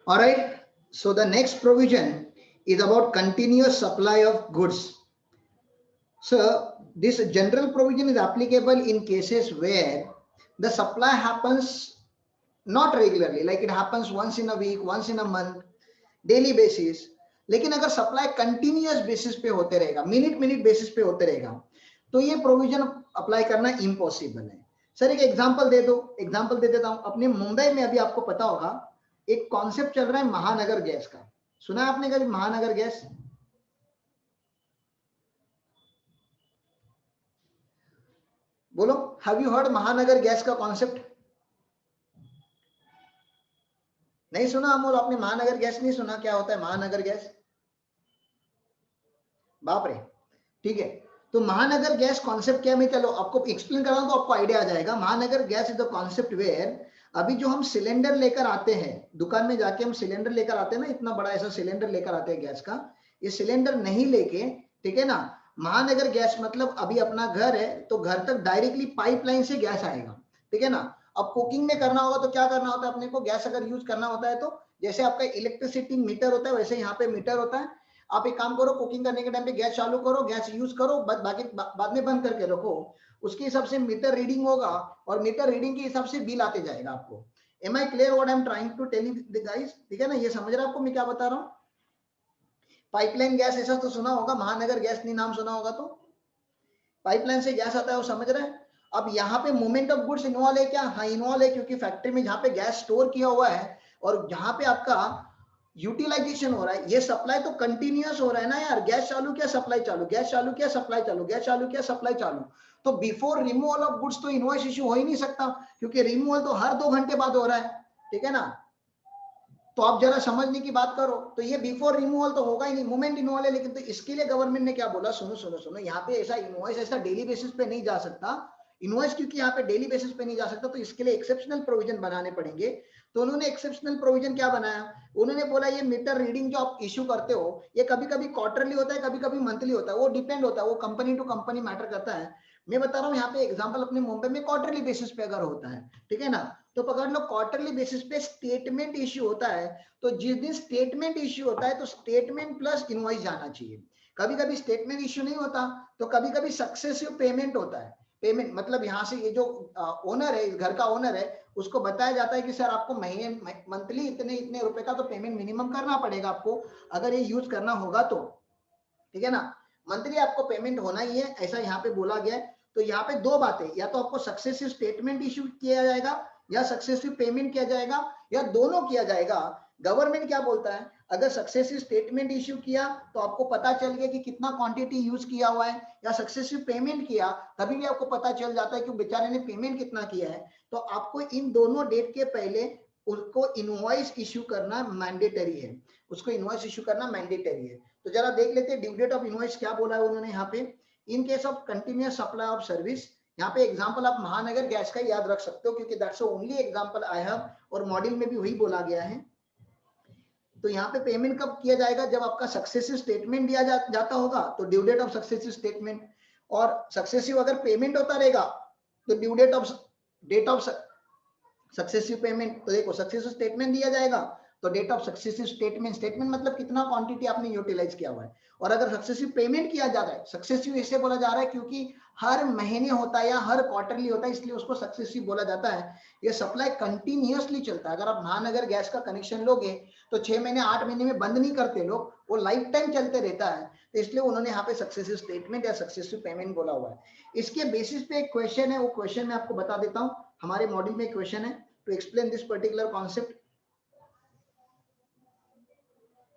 All right. So the next provision is about continuous supply of goods. So this general provision is applicable in cases where the supply happens not regularly, like it happens once in a week, once in a month, daily basis. लेकिन अगर supply continuous basis पे होते रहेगा, minute minute basis पे होते रहेगा, तो ये प्रोविजन अप्लाई करना इम्पॉसिबल है. सर एक एग्जांपल दे दो. एग्जांपल दे देता हूं. अपने मुंबई में अभी आपको पता होगा एक कॉन्सेप्ट चल रहा है महानगर गैस का. सुना है आपने कभी महानगर गैस? बोलो, हैव यू हर्ड महानगर गैस का कॉन्सेप्ट? नहीं सुना अमोल? आपने महानगर गैस नहीं सुना? क्या होता है महानगर गैस? बाप रे. ठीक है. तो महानगर गैस कॉन्सेप्ट क्या, मैं चलो आपको एक्सप्लेन कर रहा हूं तो आपको आइडिया आ जाएगा. Mahanagar gas is the concept where अभी जो हम सिलेंडर लेकर आते हैं, दुकान में जाके हम सिलेंडर लेकर आते हैं ना, इतना बड़ा ऐसा सिलेंडर लेकर आते हैं गैस का. ये सिलेंडर नहीं लेके, ठीक है ना, महानगर गैस मतलब अभी अपना घर है तो घर तक डायरेक्टली पाइपलाइन से गैस आएगा. ठीक है ना. अब कुकिंग में करना होगा तो क्या करना होता है अपने को? गैस अगर यूज करना होता है तो जैसे आपका इलेक्ट्रिसिटी मीटर होता है वैसे यहाँ पे मीटर होता है. आप एक काम करो, कुकिंग करने के टाइम पे गैस चालू करो, गैस यूज करो, बाकी बाद में बंद करके रखो. उसके हिसाब से मीटर रीडिंग होगा और मीटर रीडिंग के हिसाब से बिल आते जाएगा आपको. Am I clear what I am trying to tell you guys? ठीक है ना, ये समझ रहे आपको मैं क्या बता रहा हूँ? पाइपलाइन गैस ऐसा तो सुना होगा, महानगर गैस नहीं नाम सुना होगा तो पाइपलाइन से गैस आता है, वो समझ रहे हैं. अब यहाँ पे मूवमेंट ऑफ गुड्स इन्वॉल्व है क्या? हाँ इन्वॉल्व है, क्योंकि फैक्ट्री में जहाँ पे गैस स्टोर किया हुआ है और जहाँ पे आपका यूटिलाइजेशन हो रहा है, ये सप्लाई तो कंटिन्यूअस हो रहा है ना यार. गैस चालू किया सप्लाई चालू, गैस चालू किया सप्लाई चालू, गैस चालू किया सप्लाई चालू. तो बिफोर रिमूवल ऑफ गुड्स तो इनवॉइस इश्यू हो ही नहीं सकता, क्योंकि रिमूवल तो हर 2 घंटे बाद हो रहा है. ठीक है ना. तो आप जरा समझने की बात करो, तो ये बिफोर रिमूवल तो होगा ही नहीं, मूवमेंट इन्वॉल्व है. लेकिन तो इसके लिए गवर्नमेंट ने क्या बोला, सुनो सुनो सुनो, यहाँ पे ऐसा इनवॉइस ऐसा डेली बेसिस पे नहीं जा सकता. इनवॉइस क्योंकि यहाँ पे डेली बेसिस पे नहीं जा सकता, तो इसके लिए एक्सेप्शनल प्रोविजन बनाने पड़ेंगे. तो उन्होंने एक्सेप्शनल प्रोविजन क्या बनाया? उन्होंने बोला ये मीटर रीडिंग जो आप इश्यू करते हो, ये कभी कभी क्वार्टरली होता है, कभी कभी मंथली होता है, वो डिपेंड होता है, वो कंपनी टू कंपनी मैटर करता है. मैं बता रहा हूँ यहाँ पे एग्जांपल, अपने मुंबई में क्वार्टरली बेसिस पे अगर होता है, ठीक है ना, तो पकड़ लो क्वार्टरली बेसिस पे स्टेटमेंट इश्यू होता है. तो जिस दिन स्टेटमेंट इश्यू होता है तो स्टेटमेंट प्लस इनवॉइस जाना चाहिए. कभी कभी स्टेटमेंट इश्यू नहीं होता, तो कभी कभी सक्सेसिव पेमेंट होता है. पेमेंट मतलब यहाँ से ये जो ओनर है, इस घर का ओनर है, उसको बताया जाता है कि सर आपको महीने मंथली इतने इतने रुपए का तो पेमेंट मिनिमम करना पड़ेगा आपको, अगर ये यूज करना होगा तो. ठीक है ना. मंथली आपको पेमेंट होना ही है, ऐसा यहाँ पे बोला गया है. तो यहाँ पे 2 बातें, या तो आपको सक्सेसिव स्टेटमेंट इश्यू किया जाएगा या सक्सेसिव पेमेंट किया जाएगा, या दोनों किया जाएगा. गवर्नमेंट क्या बोलता है, अगर सक्सेसिव स्टेटमेंट इश्यू किया तो आपको पता चल गया कि कितना क्वांटिटी यूज किया हुआ है, या सक्सेसिव पेमेंट किया तभी भी आपको पता चल जाता है कि बेचारे ने पेमेंट कितना किया है. तो आपको इन दोनों डेट के पहले उसको इनवॉइस इश्यू करना मैंडेटरी है. उसको इनवॉइस इश्यू करना मैंडेटरी है. तो जरा देख लेते हैं ड्यू डेट ऑफ इनवॉइस क्या बोला है उन्होंने यहाँ पे. इन case of continuous supply of service, यहाँ पे एग्जांपल आप महानगर गैस का याद रख सकते हो, क्योंकि that's only example I have, और मॉड्यूल में भी वही बोला गया है. तो यहाँ पे पेमेंट कब किया जाएगा, जब आपका सक्सेसिव स्टेटमेंट दिया जाता होगा, तो due date of successive statement. और सक्सेसिव अगर पेमेंट होता रहेगा तो due date of successive payment. तो देखो सक्सेसिव स्टेटमेंट दिया जाएगा तो date of successive statement, statement मतलब कितना क्वांटिटी आपने यूटिलाइज किया हुआ है. और अगर सक्सेसिव पेमेंट किया जा रहा है, सक्सेसिव इससे बोला जा रहा है क्योंकि हर महीने होता है या हर क्वार्टरली होता है, इसलिए उसको सक्सेसिव बोला जाता है. ये सप्लाई कंटिन्यूअसली चलता है. अगर आप महानगर गैस का कनेक्शन लोगे तो 6 महीने 8 महीने में बंद नहीं करते लोग, वो लाइफ टाइम चलते रहता है. तो इसलिए उन्होंने यहाँ पे सक्सेसिव स्टेटमेंट या सक्सेसिव पेमेंट बोला हुआ है. इसके बेसिस पे एक क्वेश्चन है, वो क्वेश्चन मैं आपको बता देता हूँ. हमारे मॉड्यूल में क्वेश्चन है to explain this particular concept.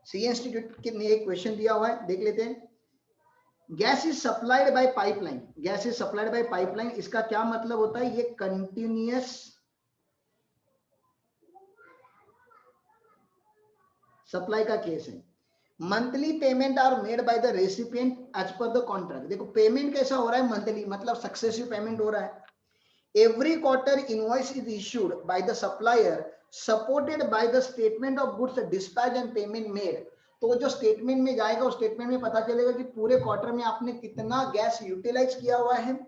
See institute ने एक क्वेश्चन दिया हुआ है, देख लेते हैं. Gas is supplied by pipeline. Gas is supplied by pipeline, इसका क्या मतलब होता है? ये कंटिन्यूअस सप्लाई का केस है. Monthly payment are made by the recipient as per the contract. देखो पेमेंट कैसा हो रहा है, मंथली मतलब सक्सेसिव पेमेंट हो रहा है. Every quarter invoice is issued by the supplier supported by the statement of goods dispatch and payment made. तो जो स्टेटमेंट में जाएगा, उस स्टेटमेंट में पता चलेगा कि पूरे क्वार्टर में आपने कितना गैस यूटिलाइज किया हुआ है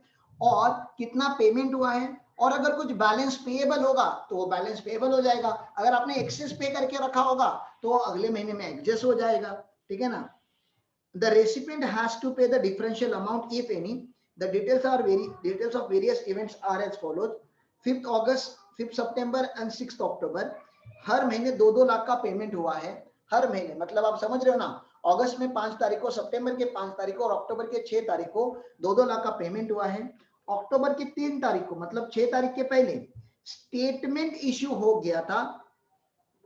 और कितना पेमेंट हुआ है और अगर कुछ बैलेंस पेएबल होगा तो वो बैलेंस पेएबल हो जाएगा, अगर आपने एक्सेस पे करके रखा होगा तो अगले महीने में एडजस्ट हो जाएगा, ठीक है ना। The recipient has to pay the differential amount if any. The details of various events are as follows. 5th August, 5th September and 6th October. हर महीने 2-2 लाख का पेमेंट हुआ है, हर महीने, मतलब आप समझ रहे हो ना, अगस्त में 5 तारीख को, सितंबर के 5 तारीख को और अक्टूबर के 6 तारीख को 2-2 लाख का पेमेंट हुआ है। अक्टूबर की 3 तारीख को, मतलब 6 तारीख के पहले स्टेटमेंट इश्यू हो गया था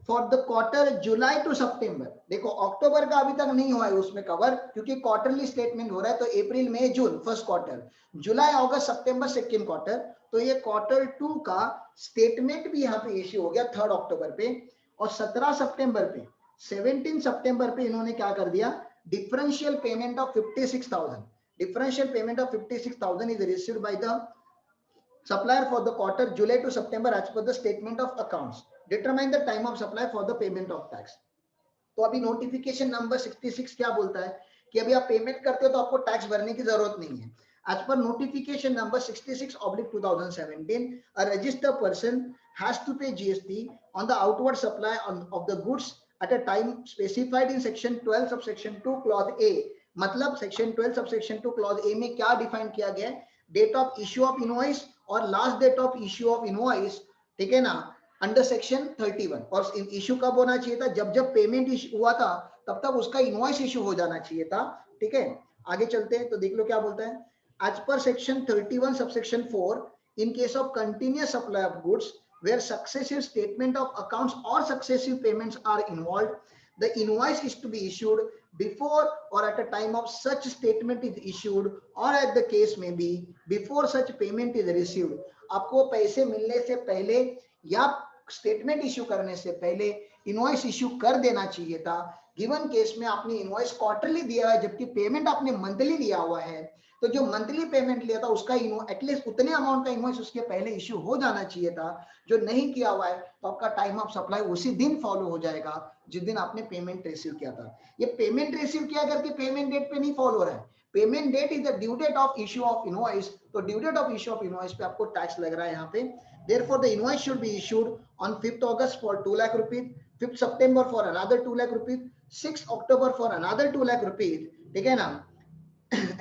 for the quarter July to September. देखो अक्टूबर का अभी तक नहीं हुआ है उसमें कवर, क्योंकि क्वार्टरली स्टेटमेंट हो रहा है, तो अप्रैल मई जून फर्स्ट क्वार्टर, जुलाई अगस्त सितंबर सेकंड क्वार्टर, तो ये क्वार्टर 2 का स्टेटमेंट भी यहाँ पे इश्यू हो गया 3 अक्टूबर पे। और 17 सितंबर पे, 17 सितंबर पे इन्होंने क्या कर दिया, differential payment of 56,000, differential payment of 56,000 is received by the supplier for the quarter July to September as per the statement of accounts. Determine the time of supply for the payment of tax. तो अभी notification number 66 क्या बोलता है कि अभी आप payment करते हो तो आपको टैक्स भरने की जरूरत नहीं है। As per notification number 66/2017, a registered person has to pay GST on the outward supply of the goods at a time specified in section 12 subsection 2 clause A। मतलब section 12 subsection 2 clause A में क्या define किया गया है, date of issue of invoice और last date of issue of invoice, ठीक है ना, अंडर सेक्शन 31। और इश्यू कब होना चाहिए था, जब जब पेमेंट इश्यू हुआ था तब तक उसका इनवॉइस इश्यू हो जाना चाहिए था, ठीक है। आगे चलते हैं तो देख लो क्या बोलता है, as per section 31 subsection 4, in case of continuous supply of goods where successive statement of accounts or successive payments are involved, the invoice is to be issued before or at a time of such statement is issued or at the case may be before such payment is received। आपको पैसे मिलने से पहले या statement issue करने से पहले invoice issue कर देना चाहिए था। गिवन केस में आपने इनवॉइस क्वार्टरली दिया है जबकि पेमेंट आपने मंथली लिया हुआ है, तो जो मंथली पेमेंट लिया था उसका एटलीस्ट उतने अमाउंट का इनवॉइस उसके पहले इश्यू हो जाना चाहिए था। जो नहीं किया हुआ है तो आपका टाइम ऑफ सप्लाई उसी दिन फॉलो हो जाएगा जिस दिन आपने पेमेंट रिसीव किया था। ये पेमेंट रिसीव किया करके पेमेंट डेट पे नहीं फॉलो हो रहा है, payment date is the due date of issue of invoice, तो due date of issue of invoice पे आपको टैक्स लग रहा है यहाँ पे। Therefore, the invoice should be issued on 5th August for 2 lakh rupees, 5th September for another 2 lakh rupees, 6th October for another 2 lakh rupees, ठीक है ना।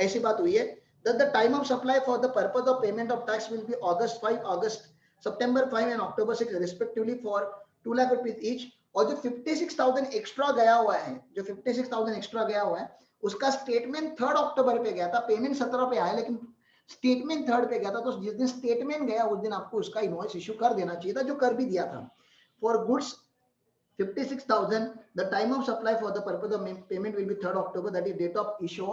ऐसी बात हुई है that the time of supply for the purpose of payment of tax will be August 5, August, September 5 and October 6 respectively for 2 lakh rupees each। और जो 56,000 extra गया हुआ है, जो 56,000 एक्स्ट्रा गया हुआ है उसका स्टेटमेंट 3 अक्टूबर पे गया था, पेमेंट 17 पे आया लेकिन स्टेटमेंट 3 पे गया था, तो जिस दिन स्टेटमेंट गया उस दिन आपको उसका इनवॉइस इश्यू कर देना चाहिए था, जो कर भी दिया था। For goods 56,000, the time of supply for the purpose of payment will be 3rd October, that is date of issue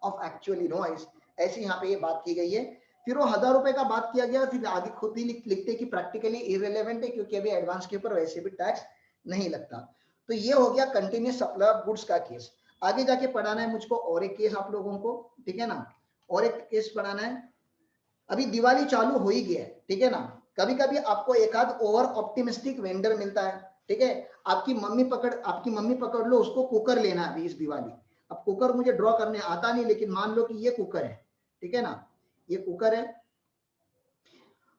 of actual invoice। ऐसी यहाँ पे ये बात की गई है। फिर वो 1000 रुपए का बात किया गया, फिर आगे खुद ही लिखते कि प्रैक्टिकली इररिलेवेंट है क्योंकि अभी एडवांस के ऊपर वैसे भी टैक्स नहीं लगता। तो ये हो गया कंटिन्यूअस सप्लाई ऑफ गुड्स का केस। आगे जाके पढ़ाना है मुझको और एक केस आप लोगों को, ठीक है ना, और एक केस पढ़ाना है। अभी दिवाली चालू हो ही गया है, ठीक है ना। कभी कभी आपको एक आध ओवर ऑप्टिमिस्टिक वेंडर मिलता है, ठीक है। आपकी मम्मी पकड़ लो, उसको कुकर लेना है अभी इस दिवाली। अब कुकर मुझे ड्रॉ करने आता नहीं, लेकिन मान लो कि ये कुकर है, ठीक है ना, ये कुकर है।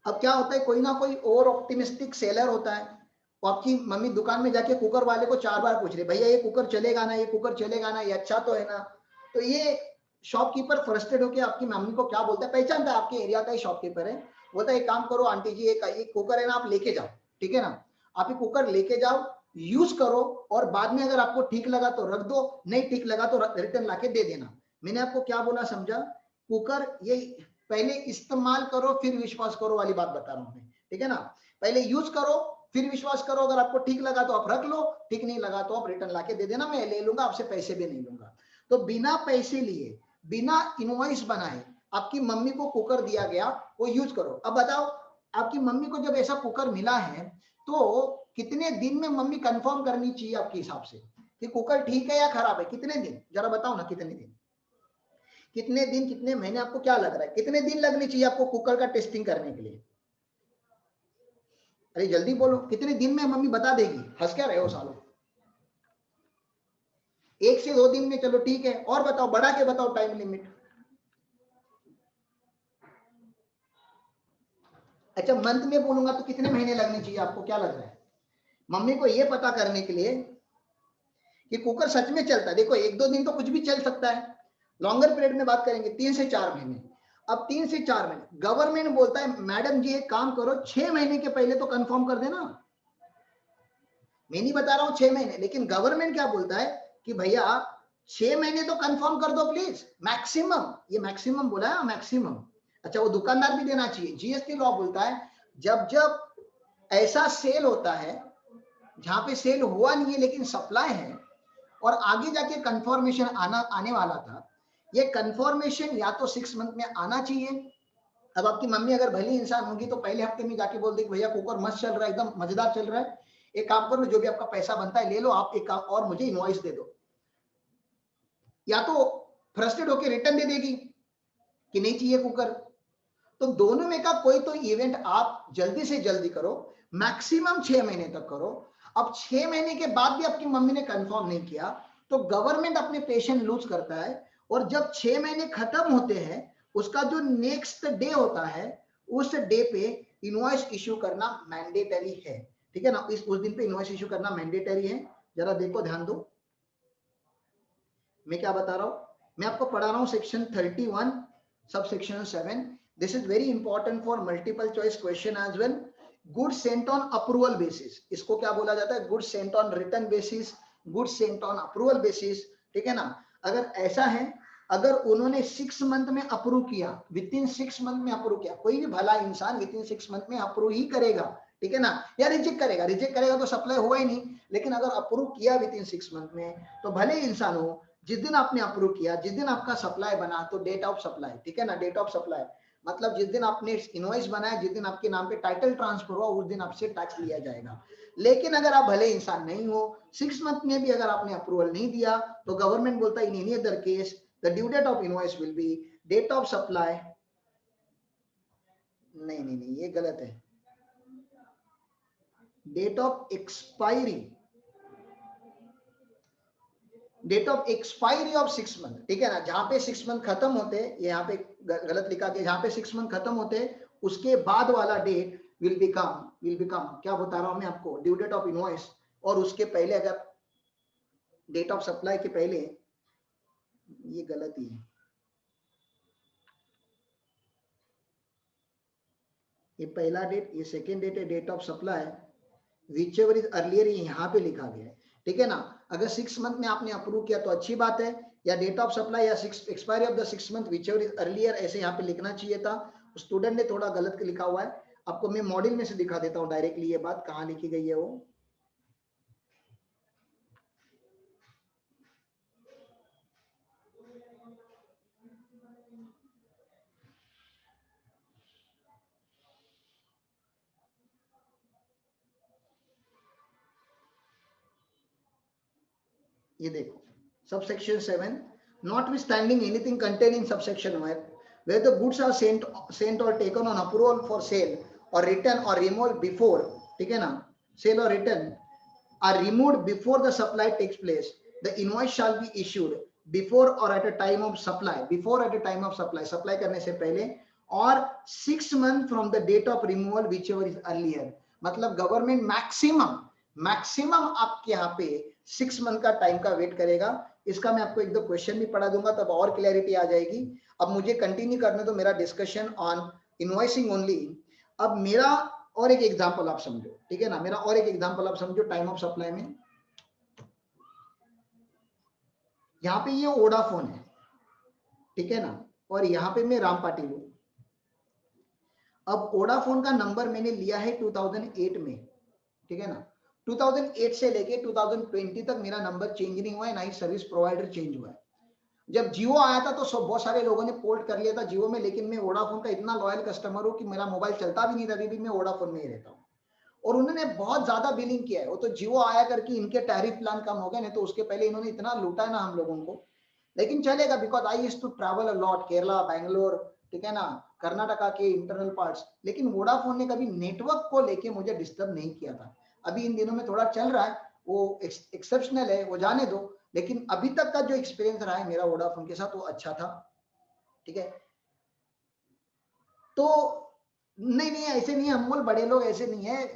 अब क्या होता है, कोई ना कोई ओवर ऑप्टिमिस्टिक सेलर होता है, तो आपकी मम्मी दुकान में जाके कुकर वाले को 4 बार पूछ रहे, भैया ये कुकर चलेगा ना, ये कुकर चलेगा ना, ये अच्छा तो है ना। तो ये शॉपकीपर फ्रस्ट्रेट होकर आपकी मम्मी को क्या बोलता है, पहचानता है आपके एरिया का ही शॉपकीपर है, बोलता है एक काम करो आंटी जी, एक कुकर है ना, आप लेके जाओ, ठीक है ना। आप ये कुकर लेके जाओ, यूज करो, और बाद में अगर आपको ठीक लगा तो रख दो, नहीं ठीक लगा तो रिटर्न लाके दे देना। मैंने आपको क्या बोला समझा, कुकर ये पहले इस्तेमाल करो फिर विश्वास करो वाली बात बता रहा हूं मैं, ठीक है ना। पहले यूज करो फिर विश्वास करो, अगर आपको ठीक लगा तो आप रख लो, ठीक नहीं लगा तो आप रिटर्न लाके दे देना, मैं ले लूंगा, आपसे पैसे भी नहीं लूंगा। तो बिना पैसे लिए, बिना इनवॉइस बनाए आपकी मम्मी को कुकर दिया गया, वो यूज करो। अब बताओ, आपकी मम्मी को जब ऐसा कुकर मिला है तो कितने दिन में मम्मी कंफर्म करनी चाहिए आपके हिसाब से कि कुकर ठीक है या खराब है, कितने दिन, जरा बताओ ना, कितने दिन, कितने दिन, कितने महीने, आपको क्या लग रहा है कितने दिन लगने चाहिए आपको कुकर का टेस्टिंग करने के लिए? अरे जल्दी बोलो, कितने दिन में मम्मी बता देगी, हंस क्या रहे हो सालों। 1 से 2 दिन में, चलो ठीक है, और बताओ, बढ़ा के बताओ टाइम लिमिट। अच्छा मंथ में बोलूंगा तो कितने महीने लगने चाहिए आपको, क्या लग रहा है? मम्मी को ये पता करने के लिए कि कुकर सच में चलता है, देखो 1-2 दिन तो कुछ भी चल सकता है, लॉन्गर पीरियड में बात करेंगे 3 से 4 महीने। अब 3 से 4 महीने गवर्नमेंट बोलता है मैडम जी एक काम करो 6 महीने के पहले तो कंफर्म कर देना। मैं नहीं बता रहा हूं 6 महीने, लेकिन गवर्नमेंट क्या बोलता है कि भैया 6 महीने तो कंफर्म कर दो प्लीज, मैक्सिमम, ये मैक्सिमम बोला है, मैक्सिमम। अच्छा वो दुकानदार भी देना चाहिए। जीएसटी लॉ बोलता है जब जब ऐसा सेल होता है जहां पे सेल हुआ नहीं है लेकिन सप्लाई है और आगे जाके कंफर्मेशन आने वाला था, ये कंफर्मेशन या तो 6 मंथ में आना चाहिए। अब आपकी मम्मी अगर भली इंसान होगी तो पहले हफ्ते में जाके बोल दे कि भैया कुकर मस्त चल रहा है, एकदम मजेदार चल रहा है, एक काम करो जो भी आपका पैसा बनता है ले लो आप, एक काम और मुझे इनवॉइस दे दो। या तो फ्रस्ट्रेट होकर रिटर्न दे देगी कि नहीं चाहिए कुकर। तो दोनों में का कोई तो इवेंट आप जल्दी से जल्दी करो, मैक्सिमम 6 महीने तक करो। अब 6 महीने के बाद भी आपकी मम्मी ने कंफर्म नहीं किया तो गवर्नमेंट अपने पेशेंट लूज करता है, और जब 6 महीने खत्म होते हैं उसका जो नेक्स्ट डे होता है उस डे पे इनवॉइस इश्यू करना मैंडेटरी है, ठीक है ना, उस दिन पे इनवॉइस इश्यू करना मैंडेटरी है। जरा देखो ध्यान दो मैं क्या बता रहा हूं, मैं आपको पढ़ा रहा हूं section 31 sub section 7। This is very important for multiple choice question as well. Goods sent on approval basis, इसको क्या बोला जाता है, goods sent on return basis, goods sent on approval basis, ठीक है ना। अगर ऐसा है, अगर उन्होंने 6 मंथ में अप्रूव किया, विद इन 6 मंथ में अप्रूव किया, कोई भी भला इंसान विद इन 6 मंथ में अप्रूव ही करेगा, ठीक है ना, या रिजेक्ट करेगा, रिजेक्ट करेगा तो सप्लाई हुआ ही नहीं, लेकिन अगर अप्रूव किया विद इन 6 मंथ में तो भले इंसान हो, जिस दिन आपने अप्रूव किया, जिस दिन आपका सप्लाई बना, तो डेट ऑफ सप्लाई, ठीक है ना, डेट ऑफ सप्लाई मतलब जिस दिन आपने इनवॉइस बनाया, जिस दिन आपके नाम पे टाइटल ट्रांसफर हुआ, उस दिन आपसे टैक्स लिया जाएगा। लेकिन अगर आप भले इंसान नहीं हो, 6 मंथ में भी अगर आपने अप्रूवल नहीं दिया तो गवर्नमेंट बोलता है in any other case the due date of invoice will be date of supply. नहीं नहीं नहीं ये गलत है, date of expiry, date of expiry of 6 month, ठीक है ना, जहां पे 6 मंथ खत्म होते, ये यहाँ पे गलत लिखा गया, जहां पे 6 मंथ खत्म होते उसके बाद वाला डेट विल बिकम क्या बता रहा हूं मैं आपको, ड्यू डेट ऑफ इनवॉइस, और उसके पहले अगर डेट ऑफ सप्लाई के पहले, ये गलत ही है, ये पहला डेट, ये सेकेंड डेट है, date of supply whichever is earlier, यहाँ पे लिखा गया है, ठीक है ना। अगर 6 मंथ में आपने अप्रूव किया तो अच्छी बात है, या डेट ऑफ सप्लाई या expiry of the 6 month which ever is earlier, ऐसे यहाँ पे लिखना चाहिए था, स्टूडेंट ने थोड़ा गलत लिखा हुआ है। आपको मैं मॉडल में से दिखा देता हूँ डायरेक्टली ये बात कहाँ लिखी गई है वो। ये देखो subsection 7, notwithstanding anything contained in subsection 1 where the goods are sent or taken on approval for sale or return or removed before, ठीक है ना, sale or return are removed before the supply takes place, the invoice shall be issued before or at a time of supply, before at a time of supply, supply करने से पहले, और 6 months from the date of removal whichever is earlier। मतलब government maximum आपके यहाँ पे 6 month का time का वेट करेगा। इसका मैं आपको एक दो क्वेश्चन भी पढ़ा दूंगा तब और क्लैरिटी आ जाएगी। अब मुझे कंटिन्यू करने दो मेरा डिस्कशन ऑन इनवॉइसिंग ओनली। अब मेरा और एक एग्जांपल आप समझो, ठीक है ना, मेरा और एक एग्जांपल आप समझो टाइम ऑफ सप्लाई में। यहाँ पे ये वोडाफोन है, ठीक है ना, और यहाँ पे मैं राम पाटिल हूँ। अब वोडाफोन का नंबर मैंने लिया है 2008 में, ठीक है ना, 2008 से लेके 2020 तक मेरा नंबर चेंज नहीं हुआ है, ना ही सर्विस प्रोवाइडर चेंज हुआ है। जब जियो आया था तो बहुत सारे लोगों ने पोर्ट कर लिया था जियो में, लेकिन मैं वोडाफोन का इतना लॉयल कस्टमर हूँ कि मेरा मोबाइल चलता भी नहीं था, अभी भी मैं वोडाफोन में ही रहता हूँ। और उन्होंने बहुत ज्यादा बिलिंग किया है, वो तो जियो आया करके इनके टैरिफ प्लान कम हो गए, नहीं तो उसके पहले इन्होंने इतना लूटा है ना हम लोगों को। लेकिन चलेगा because I used to travel a lot, Kerala, Bangalore, ठीक है ना, कर्नाटका के इंटरनल पार्ट्स। लेकिन वोडाफोन ने कभी नेटवर्क को लेके मुझे डिस्टर्ब नहीं किया था। अभी इन दिनों में थोड़ा चल रहा है, वो एक्सेप्शनल है, वो जाने दो, लेकिन अभी तक का जो एक्सपीरियंस रहा है मेरा वोडाफोन के साथ वो अच्छा था, ठीक है। तो नहीं नहीं ऐसे नहीं है अमोल, बड़े लोग ऐसे नहीं है।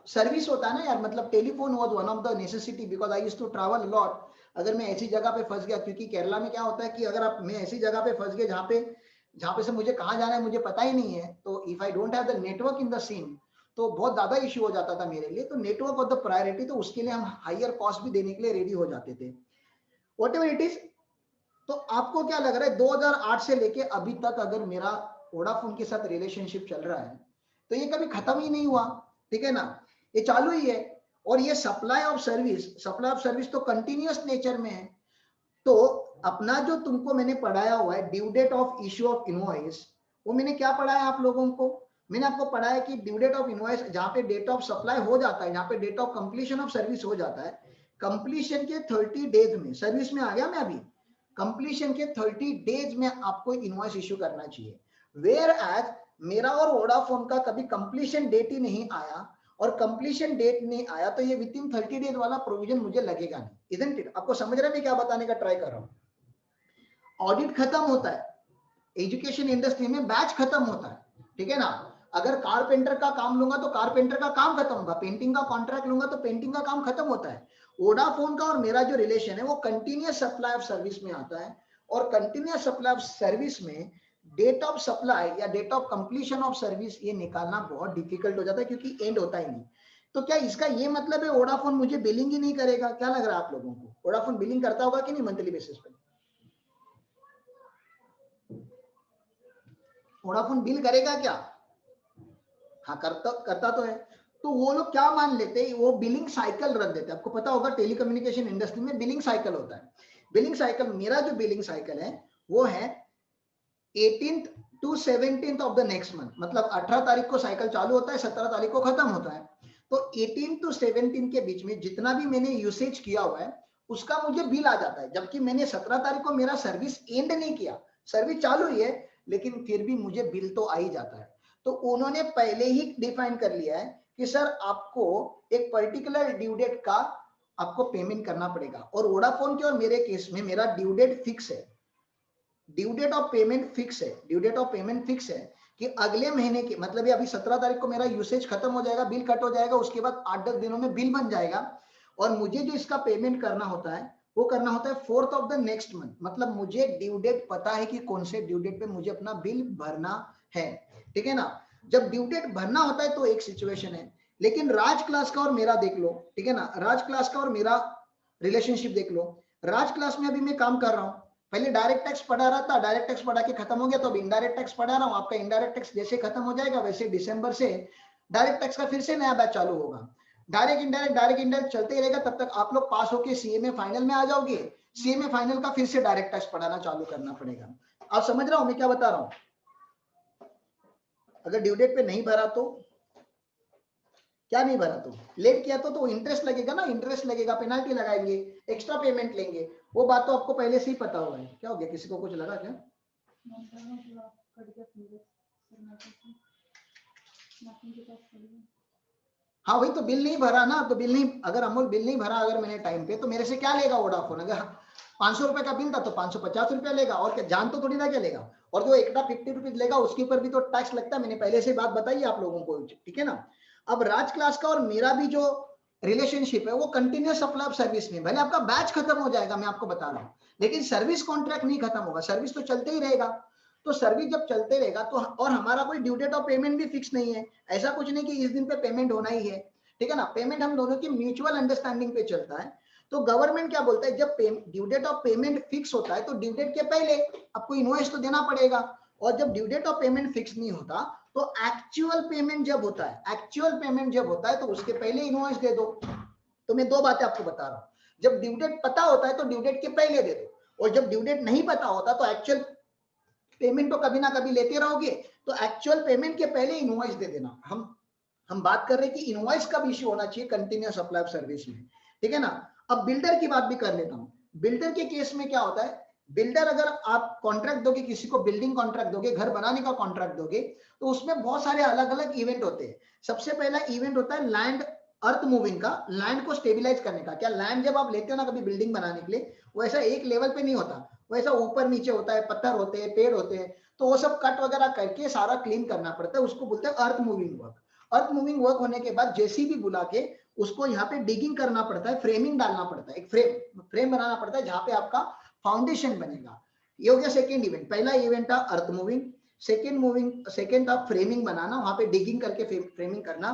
सर्विस होता है ना यार, मतलब telephone was one of the necessity because I used to travel lot. अगर मैं ऐसी जगह पे फंस गया, क्योंकि केरला में क्या होता है कि अगर आप मैं ऐसी जगह पे फंस गया जहाँ पे से मुझे कहाँ जाना है मुझे पता ही नहीं है, तो if I don't have the network in the scene तो बहुत ज्यादा इश्यू हो जाता था मेरे लिए। तो नेटवर्क ऑफ द प्रायोरिटी, तो उसके लिए हम हायर कॉस्ट भी देने के लिए रेडी हो जाते थे, वॉट एवर इट इज। तो आपको क्या लग रहा है 2008 से लेके अभी तक अगर मेरा वोडाफोन के साथ रिलेशनशिप चल रहा है तो ये कभी खत्म ही नहीं हुआ, ठीक है ना, ये चालू ही है। और ये सप्लाई ऑफ सर्विस तो कंटिन्यूअस नेचर में है। तो अपना जो तुमको मैंने पढ़ाया हुआ है due date of issue of invoice, वो मैंने क्या पढ़ाया आप लोगों को, मैंने आपको पढ़ाया कि ड्यू डेट ऑफ इनवॉइस जहां पे डेट ऑफ सप्लाई हो जाता है, जहां पे date of completion of service हो जाता है, कंप्लीशन के 30 डेज में, सर्विस में आ गया मैं अभी, कंप्लीशन के 30 डेज में आपको इनवॉइस इश्यू करना चाहिए। वेयर एज मेरा और वोडाफोन का कभी कंप्लीशन डेट ही नहीं आया, और कंप्लीशन डेट नहीं आया तो ये विद इन 30 डेज वाला प्रोविजन मुझे लगेगा नहीं, इजंट इट? आपको समझ रहे हैं मैं क्या बताने का ट्राई कर रहा हूं? ऑडिट खत्म होता है, एजुकेशन इंडस्ट्री में बैच खत्म होता है, ठीक है ना। अगर कारपेंटर का काम लूंगा तो कारपेंटर का काम खत्म होगा, पेंटिंग का कॉन्ट्रैक्ट लूंगा तो पेंटिंग का काम खत्म होता है। वोडाफोन का और मेरा जो रिलेशन है वो कंटिन्यूअस सप्लाई ऑफ सर्विस में आता है, और कंटिन्यूअस सप्लाई ऑफ सर्विस में डेट ऑफ सप्लाई या date of completion of service ये निकालना बहुत डिफिकल्ट हो जाता है, क्योंकि एंड होता ही नहीं। तो क्या इसका ये मतलब है वोडाफोन मुझे बिलिंग ही नहीं करेगा? क्या लग रहा है आप लोगों को, वोडाफोन बिलिंग करता होगा कि नहीं मंथली बेसिस पे? वोडाफोन बिल करेगा क्या? हाँ करता तो है। तो वो लोग क्या मान लेते हैं, वो बिलिंग साइकिल रख देते हैं। आपको पता होगा टेलीकम्युनिकेशन इंडस्ट्री में बिलिंग साइकिल होता है। बिलिंग साइकिल, मेरा जो बिलिंग साइकिल है वो है 18th to 17th of the next month, मतलब 18 तारीख को साइकिल चालू होता है, 17 तारीख को खत्म होता है। तो 18 टू 17 के बीच में जितना भी मैंने यूसेज किया हुआ है उसका मुझे बिल आ जाता है, जबकि मैंने 17 तारीख को मेरा सर्विस एंड नहीं किया, सर्विस चालू ही है, लेकिन फिर भी मुझे बिल तो आ ही जाता है। तो उन्होंने पहले ही डिफाइन कर लिया है कि सर आपको एक पर्टिकुलर ड्यू डेट का आपको पेमेंट करना पड़ेगा। और वोडाफोन के और मेरे केस में मेरा ड्यू डेट फिक्स है, due date of payment fix है, due date of payment fix है कि अगले महीने के, मतलब ये अभी 17 तारीख को मेरा यूसेज खत्म हो जाएगा, बिल कट हो जाएगा, उसके बाद 8-10 दिनों में बिल बन जाएगा, और मुझे जो इसका पेमेंट करना होता है वो करना होता है 4th of the next month. मतलब मुझे ड्यू डेट पता है कि कौन से ड्यू डेट पे मुझे अपना बिल भरना है, ठीक है ना। जब ड्यू डेट भरना होता है तो एक सिचुएशन है, लेकिन राज क्लास का और मेरा देख लो, ठीक है ना, राज क्लास का और मेरा रिलेशनशिप देख लो। राज क्लास में अभी मैं काम कर रहा हूं, पहले डायरेक्ट टैक्स पढ़ा रहा था, डायरेक्ट टैक्स पढ़ा के खत्म हो गया, तो अब इनडायरेक्ट टैक्स पढ़ा रहा हूं। आपका इनडायरेक्ट टैक्स जैसे खत्म हो जाएगा वैसे दिसंबर से डायरेक्ट टैक्स का फिर से नया बैच चालू होगा। डायरेक्ट इनडायरेक्ट चलते ही रहेगा, तब तक आप लोग पास होके सीएमए फाइनल में आ जाओगे, सीएमए फाइनल का फिर से डायरेक्ट टैक्स पढ़ाना चालू करना पड़ेगा। आप समझ रहा हूं मैं क्या बता रहा हूं? अगर ड्यू डेट पे नहीं भरा तो क्या, नहीं भरा तो लेट किया तो इंटरेस्ट लगेगा ना, इंटरेस्ट लगेगा, पेनाल्टी लगाएंगे, एक्स्ट्रा पेमेंट लेंगे, वो बात तो आपको पहले से ही पता होगा। क्या हो गया, किसी को कुछ लगा क्या? हाँ वही तो, बिल नहीं भरा ना, तो बिल नहीं, अगर अमूल बिल नहीं भरा अगर मैंने टाइम पे, तो मेरे से क्या लेगा वोडाफोन? अगर 500 रुपए का बिल था तो 550 रुपया लेगा, और क्या जान तो थोड़ी ना क्या लेगा। और जो एक्स्ट्रा 50 रुपीज लेगा उसके ऊपर भी तो टैक्स लगता है, मैंने पहले से बात बताई आप लोगों को, ठीक है ना। अब राज क्लास का और मेरा भी जो रिलेशनशिप है वो कंटिन्यूस सप्लाई ऑफ सर्विस में, भले आपका बैच खत्म हो जाएगा मैं आपको बता रहा हूँ, लेकिन सर्विस कॉन्ट्रैक्ट नहीं खत्म होगा, सर्विस तो चलते ही रहेगा। तो सर्विस जब चलते रहेगा तो, और हमारा कोई ड्यू डेट ऑफ पेमेंट भी फिक्स नहीं है, ऐसा कुछ नहीं कि इस दिन पे पेमेंट होना ही है, ठीक है ना। पेमेंट हम दोनों की म्यूचुअल अंडरस्टैंडिंग पे चलता है। तो गवर्नमेंट क्या बोलता है, जब due date of payment fix होता है तो ड्यू डेट के पहले आपको इनवॉइस तो देना पड़ेगा, और जब due date of payment fix नहीं होता तो एक्चुअल पेमेंट जब होता है, एक्चुअल पेमेंट जब होता है तो उसके पहले इनवॉइस दे दो। तो मैं दो बातें आपको बता रहा हूं, जब ड्यू डेट पता होता है तो ड्यू डेट के पहले दे दो, और जब ड्यू डेट नहीं पता होता तो एक्चुअल पेमेंट तो कभी ना कभी लेते रहोगे, तो एक्चुअल पेमेंट के पहले इनवॉइस दे देना। हम बात कर रहे हैं कि इनवॉइस कब इश्यू होना चाहिए, कंटिन्यूअस सप्लाई ऑफ सर्विस में, ठीक है ना। अब बिल्डर की बात भी कर लेता हूं। बिल्डर के केस में क्या होता है, बिल्डर अगर आप कॉन्ट्रैक्ट दोगे, किसी को बिल्डिंग कॉन्ट्रैक्ट दोगे, घर बनाने का कॉन्ट्रैक्ट दोगे, तो उसमें बहुत सारे अलग अलग इवेंट होते हैं। सबसे पहला इवेंट होता है लैंड अर्थ मूविंग का, लैंड को स्टेबिलाईज करने का। क्या लैंड जब आप लेते हो ना कभी बिल्डिंग बनाने के लिए, वैसा एक लेवल पे नहीं होता, वैसा ऊपर नीचे होता है, पत्थर होते हैं, पेड़ होते हैं, तो वो सब कट वगैरह करके सारा क्लीन करना पड़ता है, उसको बोलते हैं earth moving work. Earth moving work होने के बाद जेसीबी बुला के उसको यहाँ पे डिगिंग करना पड़ता है, फ्रेमिंग डालना पड़ता है, एक फ्रेम बनाना पड़ता है जहां पे आपका फाउंडेशन बनेगा। ये हो गया सेकेंड इवेंट। पहला इवेंट था अर्थ मूविंग, सेकेंड था फ्रेमिंग बनाना, वहां पे डिगिंग करके फ्रेमिंग करना।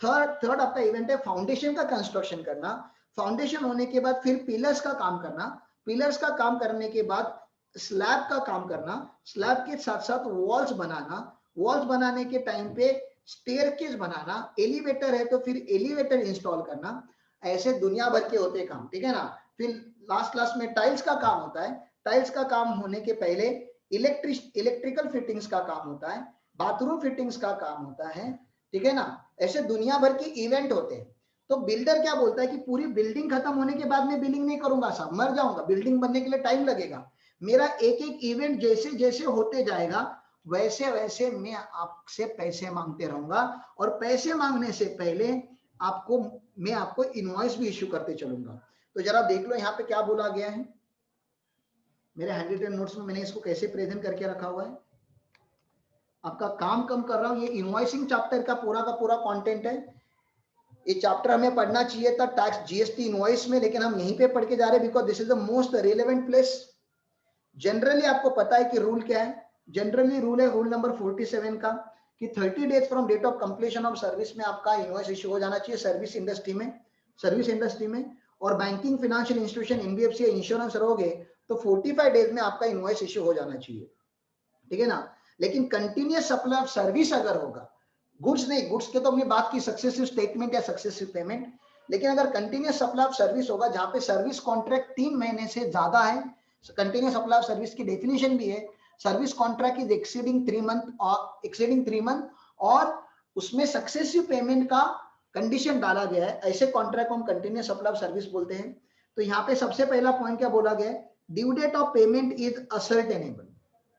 थर्ड आपका इवेंट है फाउंडेशन का कंस्ट्रक्शन करना। फाउंडेशन होने के बाद फिर पिलर्स का काम करना, पिलर्स का काम करने के बाद स्लैब का काम करना, स्लैब के साथ साथ वॉल्स बनाना, वॉल्स बनाने के टाइम पे स्टेयरकेस बनाना, एलिवेटर है तो फिर एलिवेटर इंस्टॉल करना। ऐसे दुनिया भर के होते काम, ठीक है ना। फिर लास्ट में टाइल्स का काम होता है। टाइल्स का काम होने के पहले इलेक्ट्रिकल फिटिंग्स का काम होता है, बाथरूम फिटिंग्स का काम होता है, ठीक है ना। ऐसे दुनिया भर के इवेंट होते हैं। तो बिल्डर क्या बोलता है कि पूरी बिल्डिंग खत्म होने के बाद में बिल्डिंग नहीं करूंगा साहब, मर जाऊंगा, बिल्डिंग बनने के लिए टाइम लगेगा। मेरा एक एक इवेंट जैसे जैसे होते जाएगा वैसे वैसे मैं आपसे पैसे मांगते रहूंगा, और पैसे मांगने से पहले मैं आपको इनवॉइस भी इश्यू करते चलूंगा। तो जरा देख लो यहाँ पे क्या बोला गया है। मेरे हैंड रिटन नोट्स में मैंने इसको कैसे प्रेजेंट करके रखा हुआ है। आपका काम कम कर रहा हूं, ये इनवॉइसिंग चैप्टर का पूरा कंटेंट है। ये चैप्टर हमें पढ़ना चाहिए था टैक्स जीएसटी इनवॉइस में, लेकिन हम यहीं पे पढ़ के जा रहे हैं because this is the most relevant place. Generally आपको पता है कि रूल क्या है। जनरली रूल है रूल नंबर 47 का कि 30 days from date of completion of service में आपका इनवॉइस इश्यू हो जाना चाहिए सर्विस इंडस्ट्री में। और बैंकिंग फाइनेंशियल इंस्टीट्यूशन एनबीएफसी या इंश्योरेंस रहोगे तो 45 डेज में आपका इनवॉइस इश्यू हो जाना चाहिए, ठीक है ना। लेकिन कंटिन्यूस सप्लाई ऑफ सर्विस अगर होगा, गुड्स नहीं, गुड्स के तो हमने बात की सक्सेसिव स्टेटमेंट या सक्सेसिव पेमेंट, लेकिन अगर कंटिन्यूस सप्लाई ऑफ सर्विस होगा जहां पे सर्विस कॉन्ट्रैक्ट 3 महीने से ज्यादा है, कंटिन्यूस सप्लाई ऑफ सर्विस की डेफिनेशन भी है, service contract is exceeding 3 month और उसमें सक्सेसिव पेमेंट का कंडीशन डाला गया है, ऐसे कॉन्ट्रैक्ट को हम कंटिन्यूस सप्लाई ऑफ सर्विस बोलते हैं। तो यहाँ पे सबसे पहला पॉइंट क्या बोला गया है, due date of payment is ascertainable.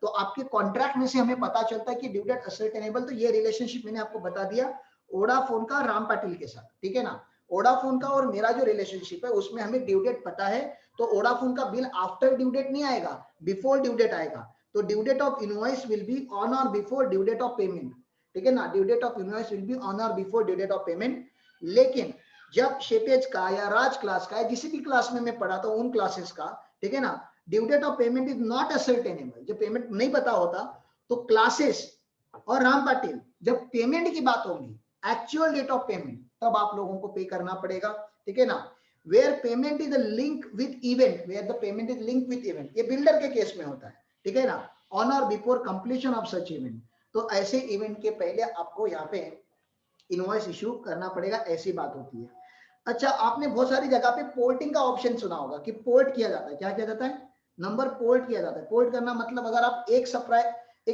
तो आपके कॉन्ट्रैक्ट में से हमें पता चलता है कि ड्यू डेट असर्टेनेबल, तो ये रिलेशनशिप मैंने आपको बता दिया वोडाफोन का राम पाटिल के साथ, ठीक है ना। वोडाफोन का और मेरा जो रिलेशनशिप है उसमें हमें ड्यू डेट पता है, तो वोडाफोन का बिल आफ्टर ड्यू डेट नहीं आएगा, बिफोर ड्यू डेट आएगा। तो due date of invoice will be on और before due date of payment, ठीक है ना। Due date of invoice will be on और before due date of payment. लेकिन जब शेपेज का या राज क्लास का, जिसी भी क्लास में मैं पढ़ा था उन क्लासेस का, ठीक है ना, due date of payment is not ascertainable, जब पेमेंट नहीं पता होता, तो क्लासेस और राम पाटिल जब पेमेंट की बात होगी, एक्चुअल डेट ऑफ पेमेंट, तब आप लोगों को पे करना पड़ेगा, ठीक है ना। Where payment is link with event, where the payment is link with event, ये बिल्डर के केस में होता है, ठीक है ना, ऑन और before completion of such event. तो ऐसे इवेंट के पहले आपको यहाँ पे इनवॉइस इश्यू करना पड़ेगा, ऐसी बात होती है। अच्छा, आपने बहुत सारी जगह पे पोर्टिंग का ऑप्शन सुना होगा कि पोर्ट किया जाता है, क्या किया जाता है, नंबर पोर्ट किया जाता है। पोर्ट करना मतलब अगर आप एक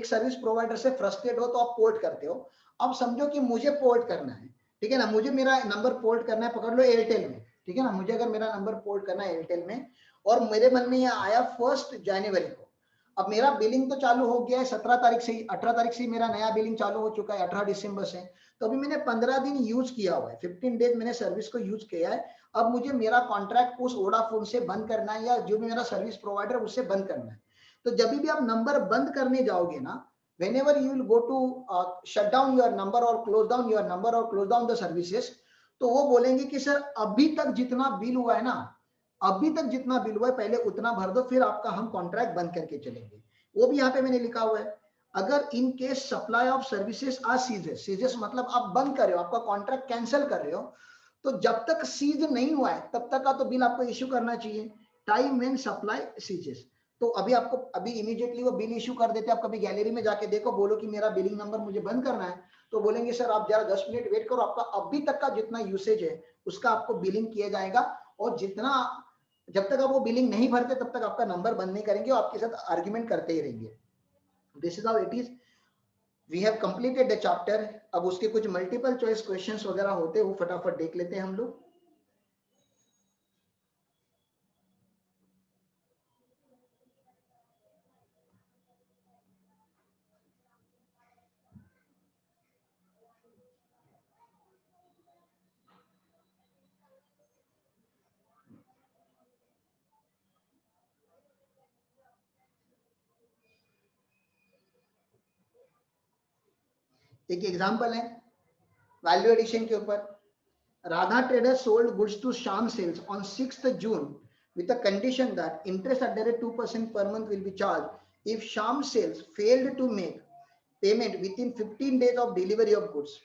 सर्विस प्रोवाइडर से फ्रस्ट्रेट हो तो आप पोर्ट करते हो। अब समझो कि मुझे पोर्ट करना है, ठीक है ना, मुझे मेरा नंबर पोर्ट करना है, पकड़ लो एयरटेल में, ठीक है ना, मुझे अगर मेरा नंबर पोर्ट करना है एयरटेल में, और मेरे मन में यह आया 1 जनवरी को, अब मेरा बिलिंग तो चालू हो गया है 17 तारीख से ही, 18 तारीख से मेरा नया बिलिंग चालू हो चुका है, 18 दिसंबर से। तो अभी मैंने 15 दिन यूज किया हुआ है, 15 डेज मैंने सर्विस को यूज किया है। अब मुझे मेरा कॉन्ट्रैक्ट उस वोडाफोन से बंद करना है या जो भी मेरा सर्विस प्रोवाइडर उससे बंद करना है। तो जब भी आप नंबर बंद करने जाओगे ना, whenever you will go to shut down your number or close down your number or close down the services, तो वो बोलेंगे कि सर अभी तक जितना बिल हुआ है ना, अभी तक जितना बिल हुआ है पहले उतना भर दो, फिर आपका हम कॉन्ट्रैक्ट बंद करके चलेंगे। वो भी यहाँ पे मैंने लिखा हुआ है, अगर in case supply of services are ceases, ceases मतलब आप बंद कर रहे हो, आपका कॉन्ट्रैक्ट कैंसिल कर रहे हो, तो जब तक सीज नहीं हुआ है तब तक का तो बिल आपको इश्यू करना चाहिए, टाइम व्हेन सप्लाई सीजेस। तो अभी इमीडिएटली वो बिल इश्यू कर देते हैं। आप कभी गैलरी में जाके देखो, बोलो कि मेरा बिलिंग नंबर मुझे बंद करना है, तो बोलेंगे सर आप जरा 10 मिनट वेट करो, आपका अभी तक का जितना यूसेज है उसका आपको बिलिंग किया जाएगा, और जितना जब तक आप वो बिलिंग नहीं भरते तब तक आपका नंबर बंद नहीं करेंगे, और आपके साथ आर्ग्यूमेंट करते ही रहेंगे। This is how it is. We have completed the chapter. अब उसके कुछ मल्टीपल चॉइस क्वेश्चंस वगैरह होते हैं, वो फटाफट देख लेते हैं हम लोग। एक एग्जांपल है वैल्यू एडिशन के ऊपर। Radha traders sold goods to Shyam sales on 6th June with a condition that interest at the rate 2% per month will be charged if Sham Sales failed to make payment within 15 days of delivery of goods.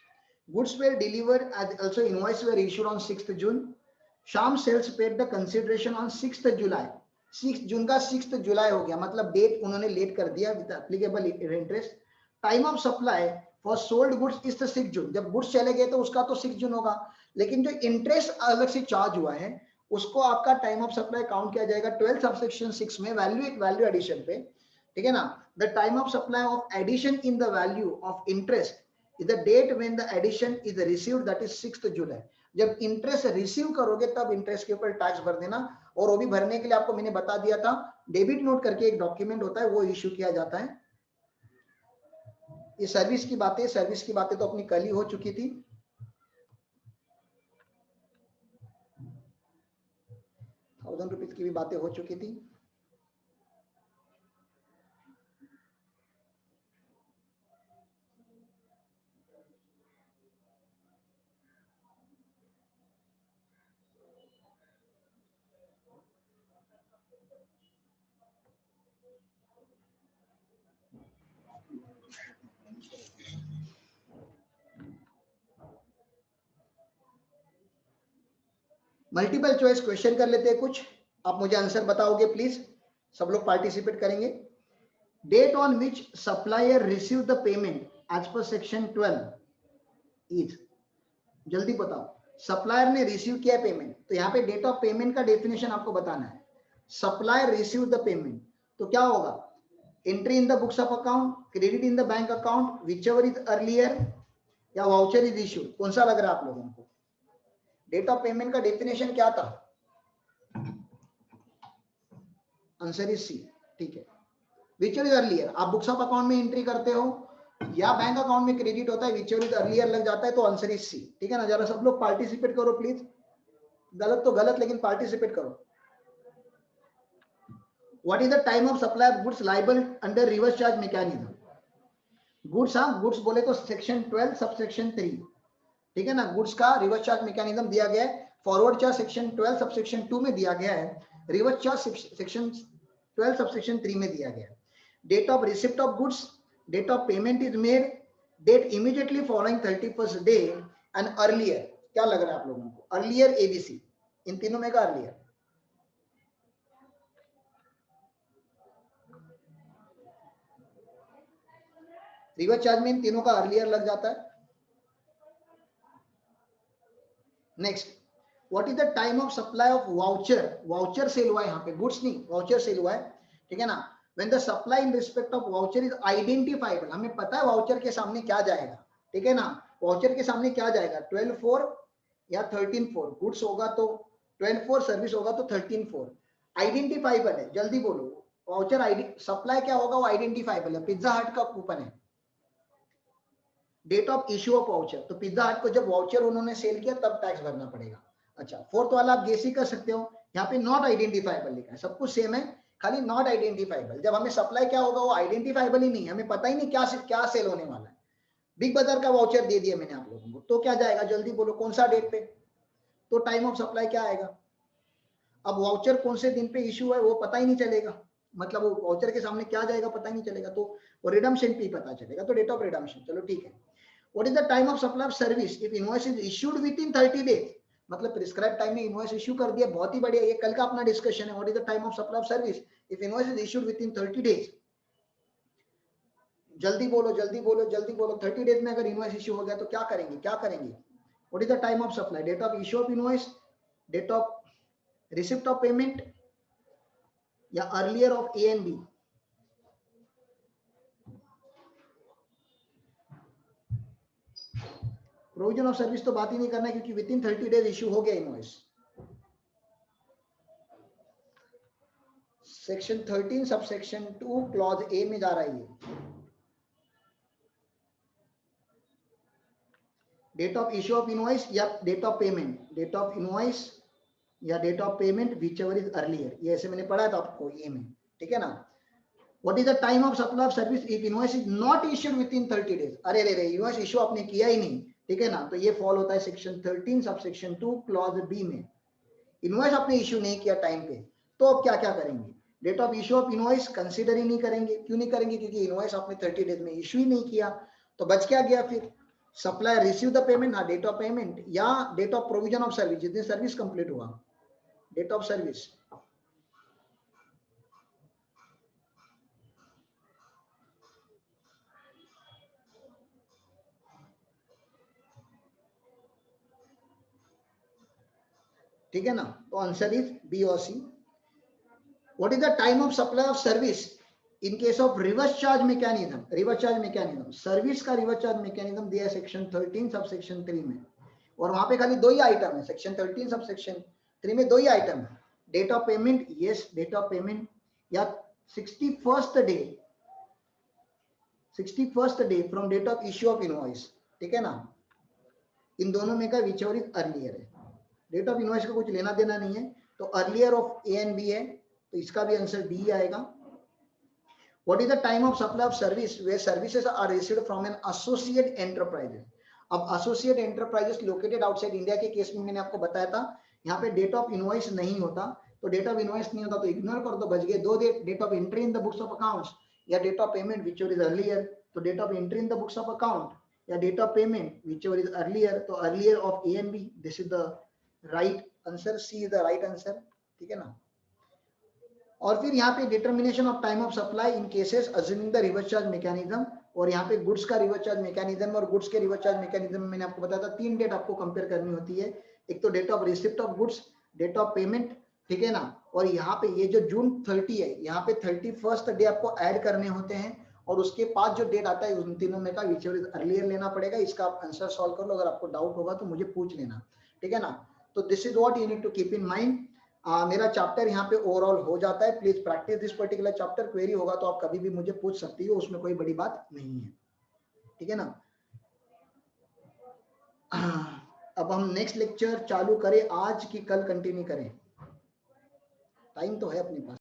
Goods were delivered as also invoices were issued on 6th June. Sham Sales paid the consideration on 6th July. 6 जून का 6th जुलाई हो गया, मतलब date उन्होंने late कर दिया with applicable interest. Time of supply for sold goods is the 6 जून। जब goods चले गए तो उसका तो 6 जून होगा, लेकिन जो इंटरेस्ट अलग से चार्ज हुआ है उसको आपका टाइम ऑफ सप्लाई काउंट किया जाएगा 12 सबसेक्शन 6 में वैल्यू एडिशन पे, ठीक है ना। The time of supply of addition in the value of interest is the date when the addition is received, that is 6th July. जब इंटरेस्ट रिसीव करोगे तब इंटरेस्ट के ऊपर टैक्स भर देना, और वो भी भरने के लिए आपको मैंने बता दिया था, डेबिट नोट करके एक डॉक्यूमेंट होता है वो इश्यू किया जाता है। ये सर्विस की बातें तो अपनी कल ही हो चुकी थी। ₹1000 की भी बातें हो चुकी थी। मल्टीपल चॉइस क्वेश्चन कर लेते हैं कुछ, आप मुझे आंसर बताओगे प्लीज, सब लोग पार्टिसिपेट करेंगे। Date on which supplier receive the payment as per section 12 is, जल्दी बताओ। सप्लायर ने रिसीव किया पेमेंट, तो यहाँ पे डेट ऑफ पेमेंट का डेफिनेशन आपको बताना है। सप्लायर रिसीव द पेमेंट तो क्या होगा, entry in the books of account, credit in the bank account, whichever is earlier, या वाउचर इज इश्यूड, कौन सा लग रहा है आप लोगों को? डेट ऑफ पेमेंट का डेफिनेशन क्या था? आंसर इज सी, ठीक है। विचएवर इज अर्लियर, आप बुक्स ऑफ अकाउंट में एंट्री करते हो या बैंक अकाउंट में क्रेडिट होता है, विचएवर इज अर्लियर लग जाता है, तो आंसर इज सी, ठीक है ना। जरा सब लोग पार्टिसिपेट करो प्लीज, गलत तो गलत लेकिन पार्टिसिपेट करो। What is the time of supply of goods liable under reverse charge mechanism? Goods, हाँ गुड्स बोले तो सेक्शन 12 सबसेक्शन 3, ठीक है ना। गुड्स का रिवर्स चार्ज मैकेनिज्म दिया गया है, फॉरवर्ड चार्ज सेक्शन 12 सबसेक्शन 2 में दिया गया है, रिवर्स चार्ज सेक्शन 12 सबसेक्शन 3 में दिया गया है। Date of receipt of goods, date of payment is made, date immediately following 31st day and earlier, क्या लग रहा है आप लोगों को? अर्लियर एबीसी, इन तीनों में का अर्लियर? रिवर्स चार्ज में इन तीनों का अर्लियर लग जाता है। Next, what is the time of supply of voucher? Voucher sale हुआ है यहाँ पे, गुड्स नहीं, वाउचर सेल हुआ है, ठीक है ना। When the supply in respect of voucher is identifiable, हमें पता है वाउचर के सामने क्या जाएगा, ठीक है ना। वाउचर के सामने क्या जाएगा? 12/4 या 13/4, गुड्स होगा तो 12/4, सर्विस होगा तो 13/4। आइडेंटिफाइबल है, जल्दी बोलो। वाउचर आईडी सप्लाई क्या होगा? वो आइडेंटिफाइबल है। पिज्जा हट का कूपन है, date of issue of voucher, तो पिज्जा हट को जब वाउचर उन्होंने सेल किया तब टैक्स भरना पड़ेगा। अच्छा, फोर्थ वाला आप गेस ही कर सकते हो, यहाँ पे नॉट आइडेंटिफाइबल लिखा है, सब कुछ सेम है, खाली नॉट आइडेंटिफाइबल। जब हमें सप्लाई क्या होगा वो आइडेंटिफाइबल ही नहीं है, हमें पता ही नहीं क्या सेल होने वाला है। बिग बाजार का वाउचर दे दिया मैंने आप लोगों को, तो क्या जाएगा? जल्दी बोलो, कौन सा डेट पे? तो टाइम ऑफ सप्लाई क्या आएगा? अब वाउचर कौन से दिन पे इश्यू है वो पता ही नहीं चलेगा, मतलब वो वाउचर के सामने क्या जाएगा पता ही नहीं चलेगा, तो वो रिडम्पशन पे पता चलेगा, तो डेट ऑफ रिडम्पशन। चलो ठीक है। What is the time of supply of service if invoice is issued within 30 days? मतलब प्रिस्क्राइब टाइम में इनवॉइस इश्यू कर दिया, बहुत ही बढ़िया, ये कल का अपना डिस्कशन है। What is the time of supply of service if invoice is issued with in 30 days? जल्दी बोलो जल्दी बोलो जल्दी बोलो। 30 डेज में अगर इनवॉइस इश्यू हो गया तो क्या करेंगे, क्या करेंगे? What is the time of supply? Date of issue of invoice, date of receipt of payment, या earlier of A and B? Provision of service तो बात ही नहीं करना है क्योंकि विद इन 30 डेज इश्यू हो गया invoice. Section 13 sub section 2 clause A में जा रहा है ये। Date of issue of invoice या date of payment? Date of invoice या date of payment, whichever is earlier, ये ऐसे मैंने पढ़ा था आपको ये में, ठीक है ना। What is the time of supply of service if invoice is not issued with in 30 days. अरे रे रे, इनवॉइस इश्यू आपने किया ही नहीं, ठीक है ना, तो ये फॉल होता है section 13 sub section 2 clause B में। इनवॉइस आपने इश्यू नहीं किया टाइम पे, तो अब क्या क्या करेंगे? Date of issue of invoice consider ही नहीं करेंगे। क्यों नहीं करेंगे? क्योंकि इनवॉइस आपने 30 डेज में इश्यू ही नहीं किया। तो बच क्या गया फिर? सप्लायर रिसीव द पेमेंट, हाँ डेट ऑफ पेमेंट, या date of provision of service, जिस दिन सर्विस कंप्लीट हुआ, डेट ऑफ सर्विस। ठीक है ना, तो आंसर इज बी और C. What is the time of supply of service in case of reverse charge mechanism? Reverse charge mechanism, service का reverse charge mechanism दिया है सेक्शन 13 सब सेक्शन 3 में, और वहां पे खाली दो ही आइटम है, सेक्शन 13 सब सेक्शन 3 में दो ही आइटम है, date of payment, yes date of payment, या 61st day, 61st day from date of issue of invoice. ठीक है ना, इन दोनों में का विच इज अर्लियर है। डेट ऑफ इनवॉइस का कुछ लेना देना नहीं है, तो earlier of A and B है, तो इसका भी आंसर डी आएगा। What is the time of supply of service where services are received from an associate enterprises? अब associate enterprises located outside India के केस में मैंने आपको बताया था, यहाँ पे डेट ऑफ इनवॉइस नहीं होता, तो डेट ऑफ इनवॉइस नहीं होता तो इग्नोर कर दो, बच गए दो date of entry in the books of accounts या date of payment which is earlier. तो date of entry in the books of account या date of payment which is earlier, तो earlier of A and B, this is the right answer, C is the right answer. ठीक है ना, और फिर यहाँ पे determination of time of supply in cases assuming the reverse charge mechanism, और यहाँ पे गुड्स का रिवर्स चार्ज मैकेनिज्म और गुड्स के रिवर्स चार्ज मैकेनिज्म में मैंने आपको बताया था 3 डेट आपको कंपेयर करनी होती है, एक तो date of receipt of goods, date of payment, ठीक है ना, और यहाँ पे ये जो जून 30 है, यहाँ पे 31st डे आपको ऐड करने होते हैं, और उसके बाद जो डेट आता है उन तीनों में का विच इज अर्लियर लेना पड़ेगा। इसका आप आंसर सॉल्व कर लो, अगर आपको डाउट होगा तो मुझे पूछ लेना, ठीक है ना। तो this is what you need to keep in mind. मेरा चैप्टर यहाँ पे ओवरऑल हो जाता है। Please practice this particular chapter, query होगा तो आप कभी भी मुझे पूछ सकती हो, उसमें कोई बड़ी बात नहीं है, ठीक है ना। अब हम नेक्स्ट लेक्चर चालू करें आज की कल कंटिन्यू करें? टाइम तो है अपने पास।